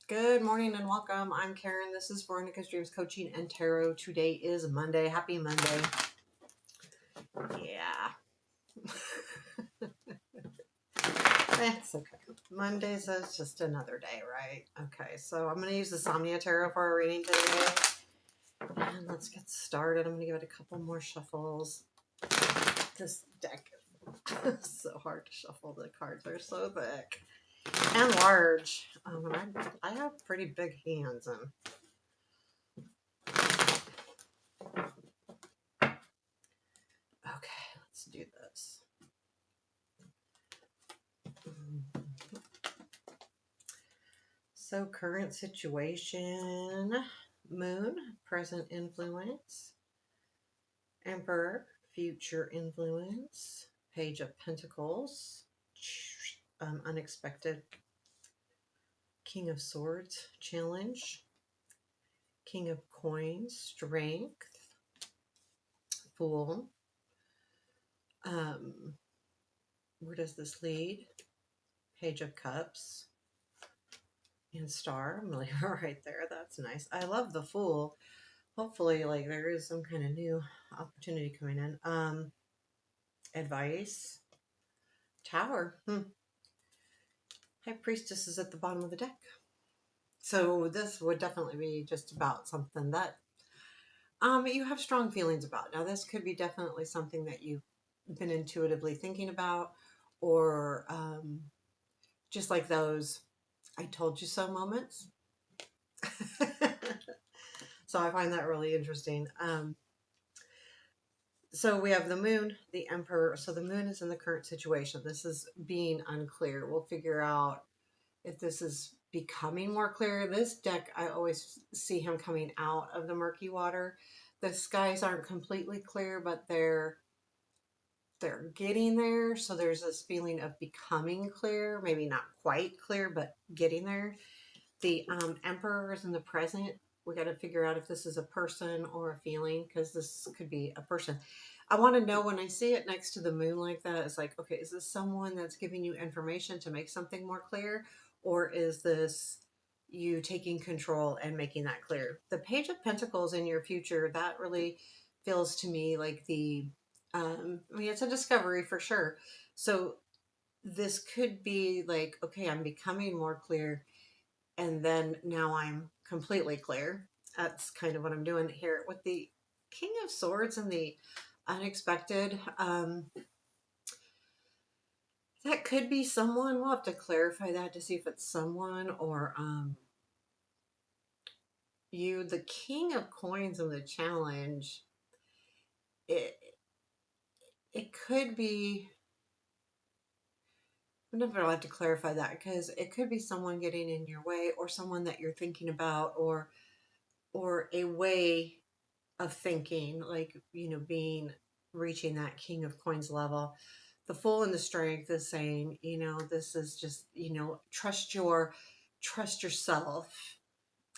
Good morning and welcome. I'm Karen. This is Veronica's Dreams Coaching and Tarot. Today is Monday. Happy Monday. Yeah. It's okay. Mondays is just another day, right? Okay, so I'm going to use the Somnia Tarot for our reading today. And let's get started. I'm going to give it a couple more shuffles. This deck is so hard to shuffle. The cards are so thick and large. I have pretty big hands and okay, let's do this. So current situation, Moon, present influence, Emperor, future influence, Page of Pentacles, unexpected, King of Swords, challenge, King of Coins, strength, Fool. Where does this lead? Page of Cups and Star. I'm going to leave it right there. That's nice. I love the Fool. Hopefully, like, there is some kind of new opportunity coming in. Advice. Tower. High Priestess is at the bottom of the deck. So this would definitely be just about something that you have strong feelings about. Now, this could be definitely something that you've been intuitively thinking about, or just like those I told you so moments. So I find that really interesting. So we have the Moon, the Emperor. So the Moon is in the current situation. This is being unclear. We'll figure out if this is becoming more clear. This deck, I always see him coming out of the murky water. The skies aren't completely clear, but they're getting there. So there's this feeling of becoming clear, maybe not quite clear, but getting there. The Emperor is in the present. We got to figure out if this is a person or a feeling, because this could be a person. I want to know when I see it next to the Moon like that, it's like, okay, is this someone that's giving you information to make something more clear? Or is this you taking control and making that clear? The Page of Pentacles in your future, that really feels to me like I mean, it's a discovery for sure. So this could be like, okay, I'm becoming more clear, and then now I'm completely clear. That's kind of what I'm doing here with the King of Swords and the unexpected. That could be someone. We'll have to clarify that to see if it's someone or you. The King of Coins in the challenge. It it could be. I'll have to clarify that, because it could be someone getting in your way, or someone that you're thinking about, or a way of thinking, like, being reaching that King of Coins level. The Fool and the Strength is saying, this is just, trust yourself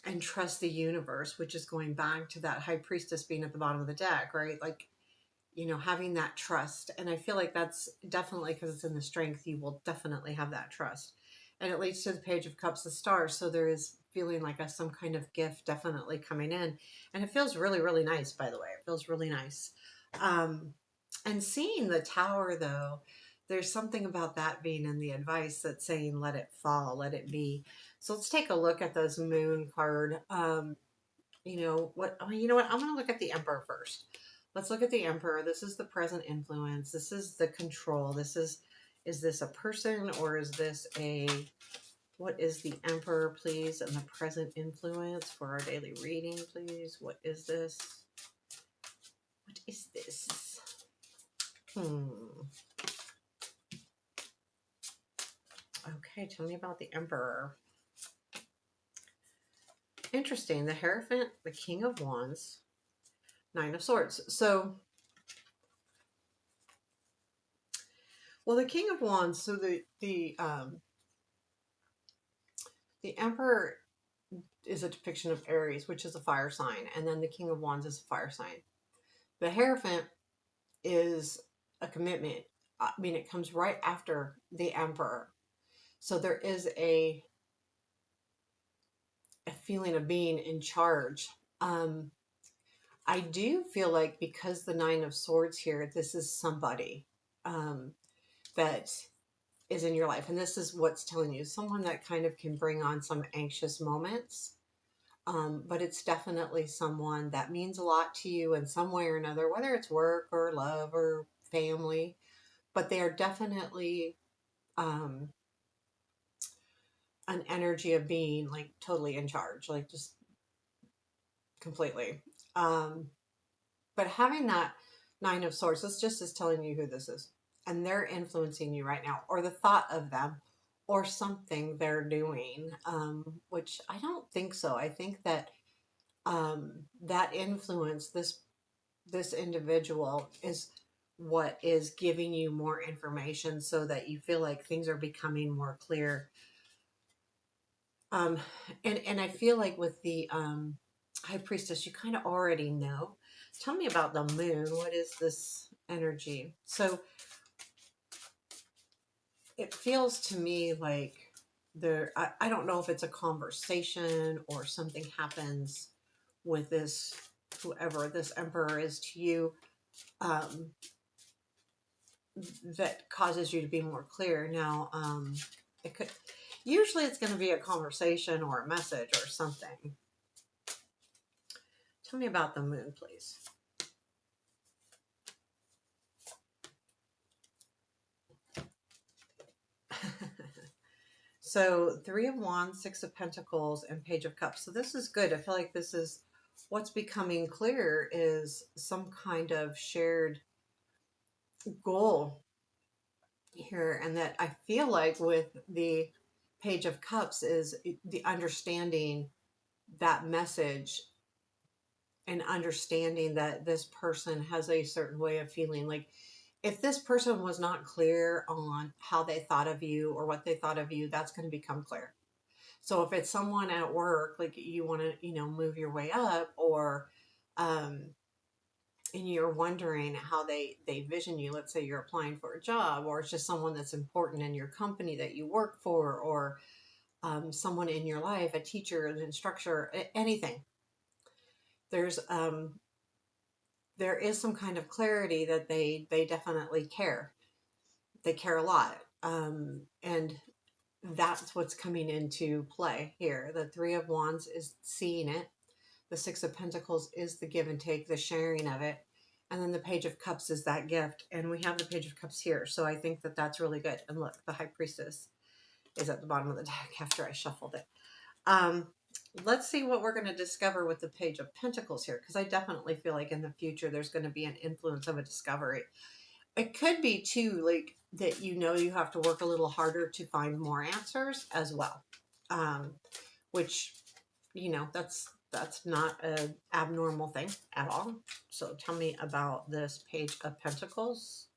and trust the universe, which is going back to that High Priestess being at the bottom of the deck, right? Like, having that trust. And I feel like that's definitely, because it's in the Strength, you will definitely have that trust. And it leads to the Page of Cups, the Stars. So there is feeling like some kind of gift definitely coming in. And it feels really, really nice, by the way. It feels really nice. And seeing the Tower, though, there's something about that being in the advice that's saying, let it fall, let it be. So let's take a look at those Moon card. You know what? I'm going to look at the Emperor first. Let's look at the Emperor. This is the present influence. This is the control. Is this a person, or is this what is the Emperor, please, and the present influence for our daily reading, please? What is this? What is this? Okay, tell me about the Emperor. Interesting. The Hierophant, the King of Wands, Nine of Swords. So, well, the King of Wands, so the Emperor is a depiction of Aries, which is a fire sign, and then the King of Wands is a fire sign. The Hierophant is a commitment. I mean, it comes right after the Emperor. So there is feeling of being in charge. Um, I do feel like because the Nine of Swords here, this is somebody um, that is in your life. And this is what's telling you someone that kind of can bring on some anxious moments. But it's definitely someone that means a lot to you in some way or another, whether it's work or love or family. But they are definitely um, an energy of being like totally in charge, like just completely. Um, but having that Nine of Swords, this just is telling you who this is. And they're influencing you right now, or the thought of them, or something they're doing, which I don't think so. I think that that influence, this individual, is what is giving you more information so that you feel like things are becoming more clear. Um, and I feel like with the High Priestess, you kind of already know. Tell me about the moon. What is this energy? So it feels to me like I don't know if it's a conversation or something happens with this, whoever this emperor is to you, um, that causes you to be more clear. Now, it could, usually it's going to be a conversation or a message or something. Tell me about the moon, please. So Three of Wands, Six of Pentacles, and Page of Cups. So this is good. I feel like this is what's becoming clear is some kind of shared goal here. And that I feel like with the Page of Cups is the understanding that message and understanding that this person has a certain way of feeling. Like if this person was not clear on how they thought of you or what they thought of you, that's going to become clear. So if it's someone at work, like you want to, move your way up, or um, and you're wondering how they vision you. Let's say you're applying for a job, or it's just someone that's important in your company that you work for, or someone in your life, a teacher, an instructor, anything. There's there is some kind of clarity that they definitely care. They care a lot, and that's what's coming into play here. The Three of Wands is seeing it. The Six of Pentacles is the give and take, the sharing of it. And then the Page of Cups is that gift. And we have the Page of Cups here. So I think that that's really good. And look, the High Priestess is at the bottom of the deck after I shuffled it. Um, let's see what we're going to discover with the Page of Pentacles here. Because I definitely feel like in the future there's going to be an influence of a discovery. It could be too, like, that you have to work a little harder to find more answers as well. Which that's not an abnormal thing at all. So tell me about this Page of Pentacles.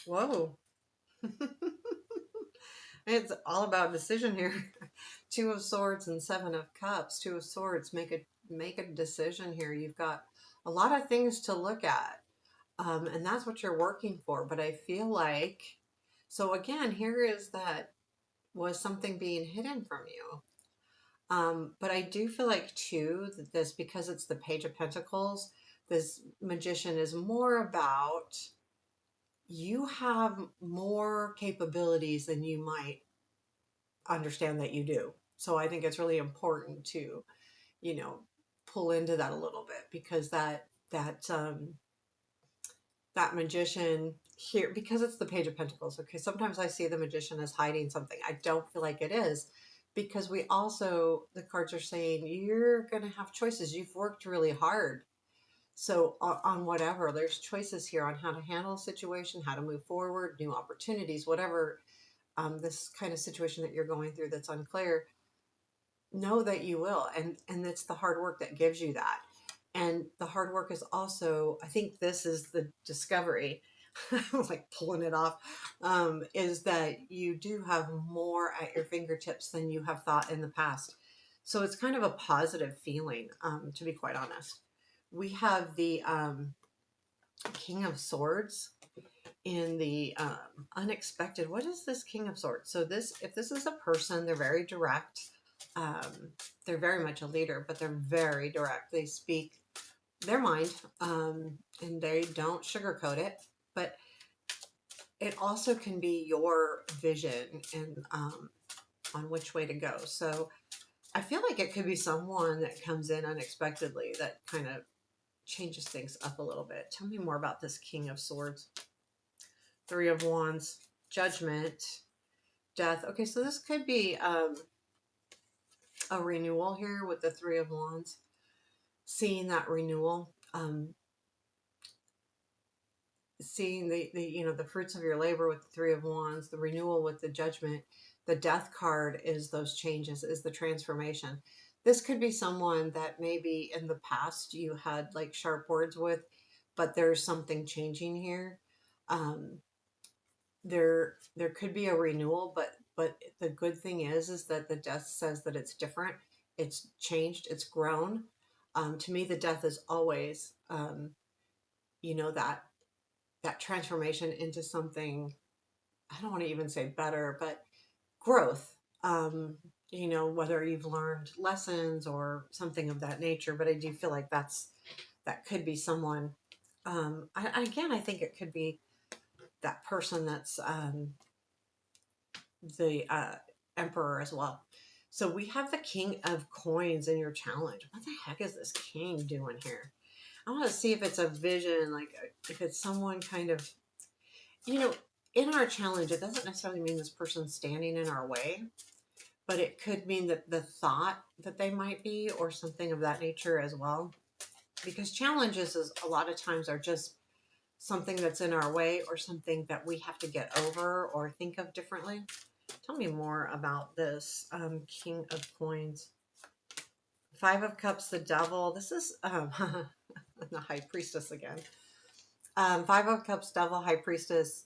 Whoa. It's all about decision here. Two of Swords and Seven of Cups. Two of Swords, make a decision here. You've got a lot of things to look at. And that's what you're working for. But I feel like, so again, here is that was something being hidden from you. But I do feel like too that this, because it's the Page of Pentacles, this Magician is more about you have more capabilities than you might understand that you do. So I think it's really important to, you know, pull into that a little bit, because that Magician here, because it's the Page of Pentacles. Okay, sometimes I see the Magician as hiding something. I don't feel like it is, because we also, the cards are saying you're going to have choices. You've worked really hard. So on whatever, there's choices here on how to handle a situation, how to move forward, new opportunities, whatever this kind of situation that you're going through that's unclear. Know that you will, and it's the hard work that gives you that. And the hard work is also, I think this is the discovery, like pulling it off, is that you do have more at your fingertips than you have thought in the past. So it's kind of a positive feeling, to be quite honest. We have the King of Swords. in the unexpected. What is this King of Swords? So this, if this is a person, they're very direct. Um, they're very much a leader, but they're very direct. They speak their mind, and they don't sugarcoat it. But it also can be your vision and on which way to go. So I feel like it could be someone that comes in unexpectedly that kind of changes things up a little bit. Tell me more about this King of Swords. Three of Wands, Judgment, Death. Okay, so this could be a renewal here with the Three of Wands. Seeing that renewal, seeing the the fruits of your labor with the Three of Wands, the renewal with the Judgment. The Death card is those changes, is the transformation. This could be someone that maybe in the past you had like sharp words with, but there's something changing here. Um, there could be a renewal, but the good thing is that the Death says that it's different, it's changed, it's grown. To me, the Death is always that transformation into something. I don't want to even say better, but growth. Whether you've learned lessons or something of that nature, but I do feel like that could be someone. I think it could be that person that's the emperor as well. So we have the King of Coins in your challenge. What the heck is this king doing here? I want to see if it's a vision, like if it's someone kind of, you know, in our challenge, it doesn't necessarily mean this person's standing in our way, but it could mean that the thought that they might be, or something of that nature as well. Because challenges is a lot of times are just something that's in our way, or something that we have to get over or think of differently. Tell me more about this King of Coins. Five of Cups, the Devil. This is the High Priestess again. Five of Cups, Devil, High Priestess.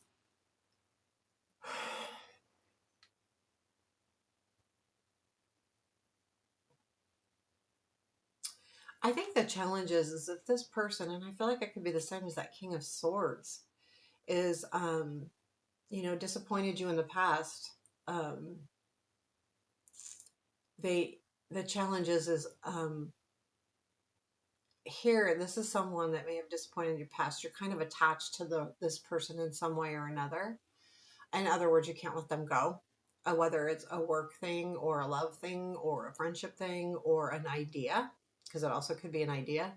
I think the challenge is if this person, and I feel like it could be the same as that King of Swords, is disappointed you in the past. Um, they the challenge is here. This is someone that may have disappointed you past. You're kind of attached to this person in some way or another. In other words, you can't let them go. Whether it's a work thing or a love thing or a friendship thing or an idea, because it also could be an idea.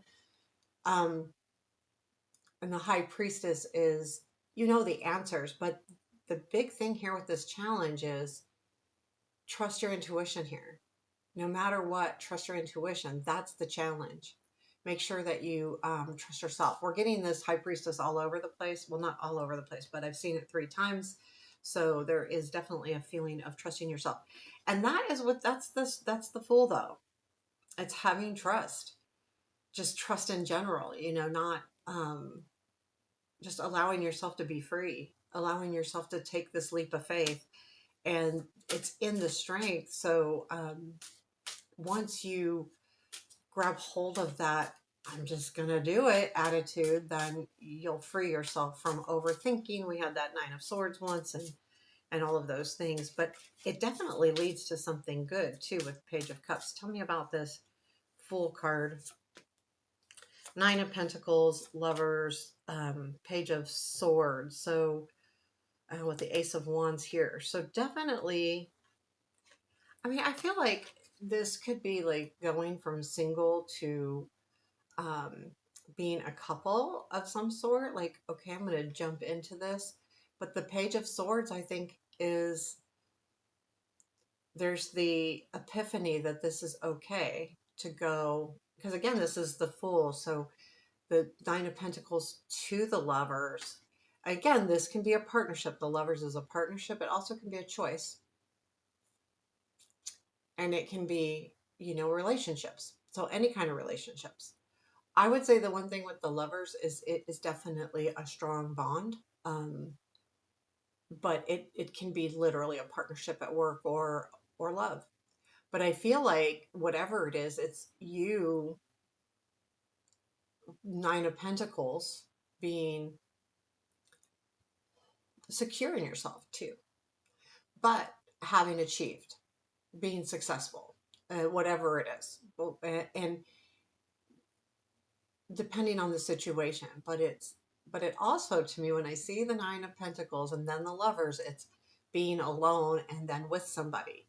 Um, and the High Priestess is, the answers, but the big thing here with this challenge is trust your intuition here. No matter what, trust your intuition. That's the challenge. Make sure that you trust yourself. We're getting this High Priestess all over the place. Well, not all over the place, but I've seen it 3 times. So there is definitely a feeling of trusting yourself. And that's the Fool though. It's having trust. Just trust in general, not just allowing yourself to be free, allowing yourself to take this leap of faith. And it's in the strength. So once you grab hold of that, I'm just going to do it attitude, then you'll free yourself from overthinking. We had that Nine of Swords once, and all of those things, but it definitely leads to something good too with Page of Cups. Tell me about this Fool card. Nine of Pentacles, Lovers, Page of Swords. So with the Ace of Wands here. So definitely, I feel like this could be like going from single to um, being a couple of some sort. Like, okay, I'm going to jump into this. But the Page of Swords, I think, there's the epiphany that this is okay to go. Because again, this is the Fool. So the Nine of Pentacles to the Lovers. Again, this can be a partnership. The Lovers is a partnership. It also can be a choice. And it can be, relationships. So any kind of relationships. I would say the one thing with the Lovers is it is definitely a strong bond. Um, but it can be literally a partnership at work or love. But I feel like whatever it is, it's you, Nine of Pentacles, being secure in yourself too, but having achieved, being successful, whatever it is. And depending on the situation, but it also, to me, when I see the Nine of Pentacles and then the Lovers, it's being alone and then with somebody.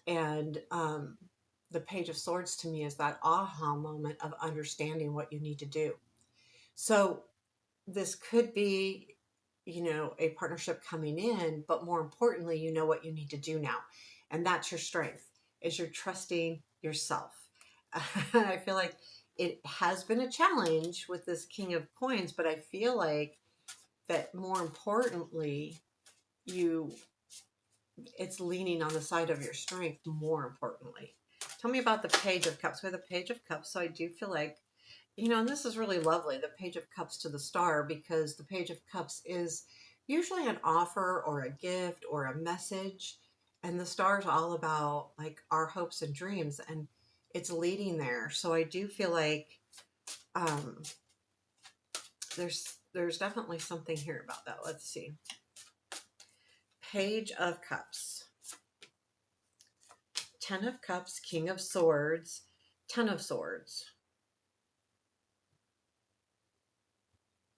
And the Page of Swords to me is that aha moment of understanding what you need to do. So this could be, a partnership coming in, but more importantly, you know what you need to do now. And that's your strength, is you're trusting yourself. I feel like it has been a challenge with this King of Coins, but I feel like that more importantly, you it's leaning on the side of your strength more importantly. Tell me about the Page of Cups. We have the Page of Cups, so I do feel like, and this is really lovely, the Page of Cups to the Star, because the Page of Cups is usually an offer or a gift or a message. And the Star is all about like our hopes and dreams, and it's leading there. So I do feel like um, there's definitely something here about that. Let's see. Page of Cups. Ten of Cups, King of Swords, Ten of Swords.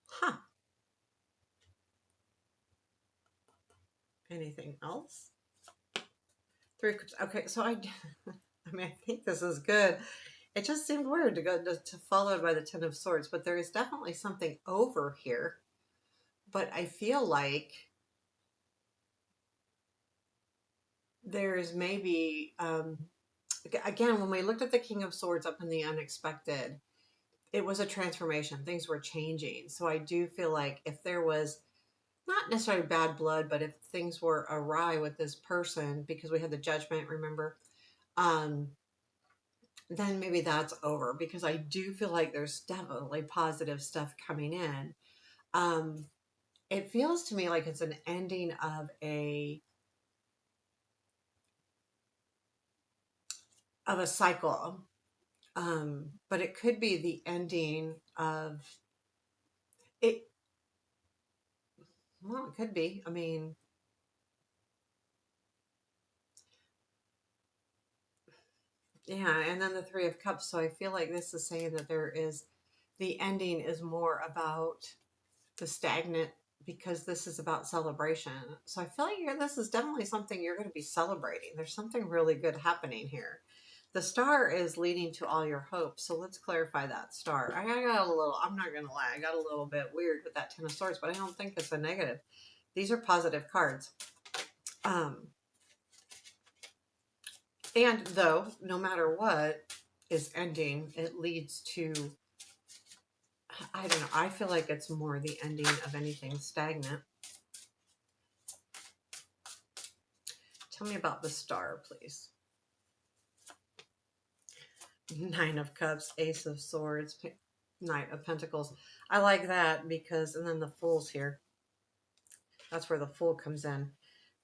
Huh. Anything else? Three of Cups. Okay, so I mean, I think this is good. It just seemed weird to go to followed by the Ten of Swords, but there is definitely something over here. But I feel like there is maybe, again, when we looked at the King of Swords up in the unexpected, it was a transformation. Things were changing. So I do feel like if there was not necessarily bad blood, but if things were awry with this person, because we had the Judgment, remember, um, then maybe that's over, because I do feel like there's definitely positive stuff coming in. Um, it feels to me like it's an ending of a cycle. But it could be the ending of it. Well, it could be. I mean, yeah, and then the Three of Cups. So I feel like this is saying that there is the ending is more about the stagnant, because this is about celebration. So I feel like this is definitely something you're going to be celebrating. There's something really good happening here. The Star is leading to all your hopes. So let's clarify that Star. I got a little, I'm not going to lie, I got a little bit weird with that Ten of Swords, but I don't think it's a negative. These are positive cards. Um, and though, no matter what is ending, it leads to, I don't know, I feel like it's more the ending of anything stagnant. Tell me about the Star, please. Nine of Cups, Ace of Swords, Knight of Pentacles. I like that because, and then the Fool's here. That's where the Fool comes in,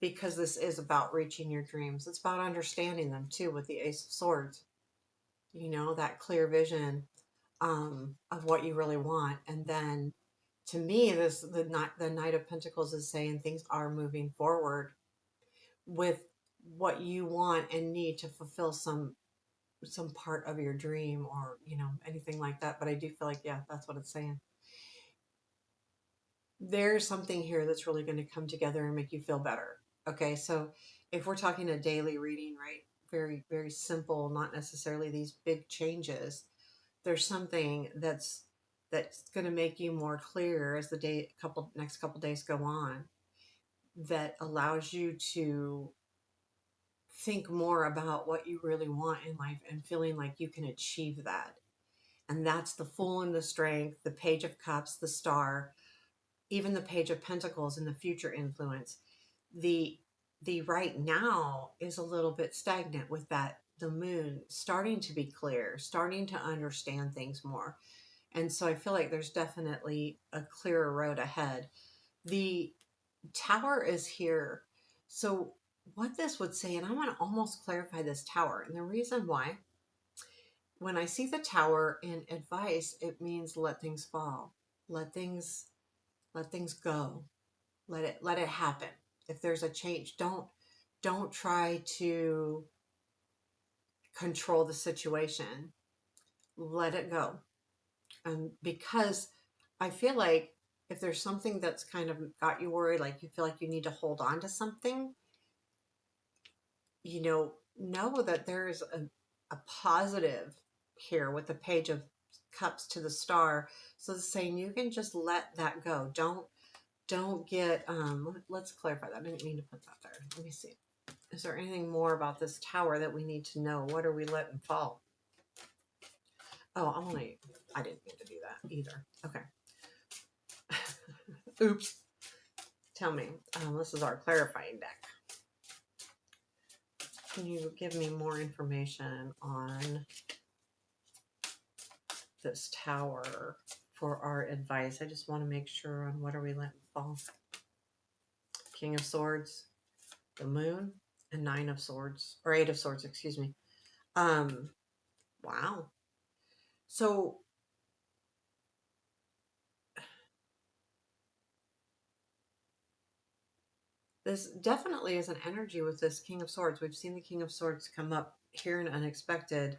because this is about reaching your dreams. It's about understanding them too with the Ace of Swords. That clear vision of what you really want. And then to me, the Knight of Pentacles is saying things are moving forward with what you want and need to fulfill some part of your dream, or anything like that. But I do feel like, yeah, that's what it's saying. There's something here that's really going to come together and make you feel better. Okay, so if we're talking a daily reading, right, very very simple, not necessarily these big changes, there's something that's going to make you more clear as the next couple days go on, that allows you to think more about what you really want in life and feeling like you can achieve that. And that's the Fool and the Strength, the Page of Cups, the Star, even the Page of Pentacles and the future influence. The right now is a little bit stagnant with that, the Moon starting to be clear, starting to understand things more. And so I feel like there's definitely a clearer road ahead. The Tower is here. So what this would say, and I want to almost clarify this Tower, and the reason why, when I see the Tower in advice, it means let things fall, let things go. let it happen. If there's a change, don't try to control the situation. Let it go. Because I feel like if there's something that's kind of got you worried, like you feel like you need to hold on to something, know that there is a positive here with the Page of Cups to the Star. So it's saying you can just let that go. Don't get let's clarify that. I didn't mean to put that there. Let me see. Is there anything more about this Tower that we need to know? What are we letting fall? Oh, I didn't mean to do that either. Okay. Oops. Tell me. This is our clarifying deck. Can you give me more information on this Tower for our advice? I just want to make sure on what are we letting fall. King of Swords, the Moon, and Nine of Swords, or Eight of Swords, excuse me. Wow. So this definitely is an energy with this King of Swords. We've seen the King of Swords come up here in unexpected.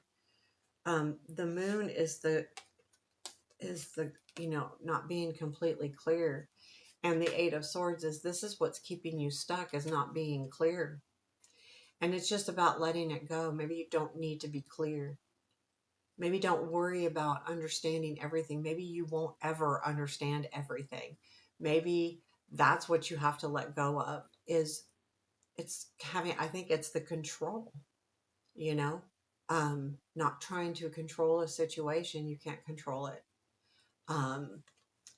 The Moon is the not being completely clear, and the Eight of Swords is this is what's keeping you stuck, is not being clear. And it's just about letting it go. Maybe you don't need to be clear. Maybe don't worry about understanding everything. Maybe you won't ever understand everything. Maybe that's what you have to let go of, is I think it's the control, you know, not trying to control a situation. You can't control it. Um,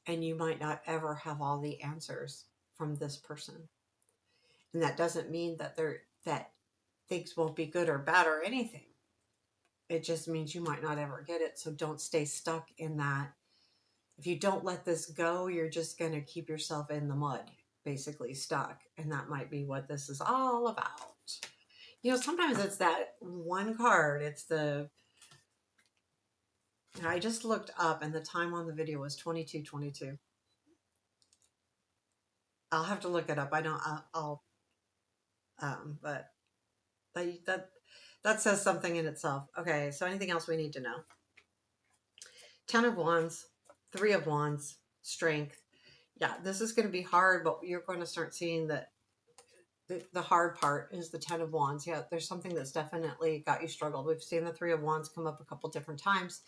and you might not ever have all the answers from this person. And that doesn't mean that things won't be good or bad or anything. It just means you might not ever get it. So don't stay stuck in that. If you don't let this go, you're just going to keep yourself in the mud, basically stuck. And that might be what this is all about. Sometimes it's that one card. I just looked up and the time on the video was 22:22. I'll have to look it up. I don't, I'll but that says something in itself. Okay, so anything else we need to know? Ten of Wands, Three of Wands, Strength. Yeah, this is going to be hard, but you're going to start seeing that the hard part is the Ten of Wands. Yeah, there's something that's definitely got you struggled. We've seen the Three of Wands come up a couple different times,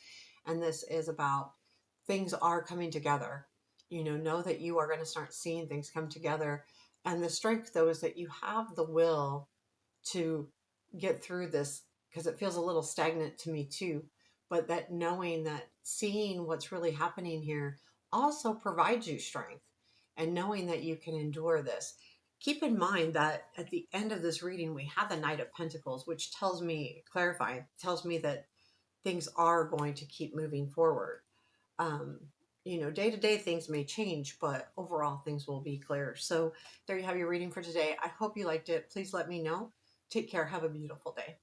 and this is about things are coming together. Know that you are going to start seeing things come together. And the strength, though, is that you have the will to get through this, because it feels a little stagnant to me too. But that knowing that seeing what's really happening here also provides you strength, and knowing that you can endure this. Keep in mind that at the end of this reading, we have the Knight of Pentacles, which tells me that things are going to keep moving forward. Day to day things may change, but overall things will be clear. So there you have your reading for today. I hope you liked it. Please let me know. Take care. Have a beautiful day.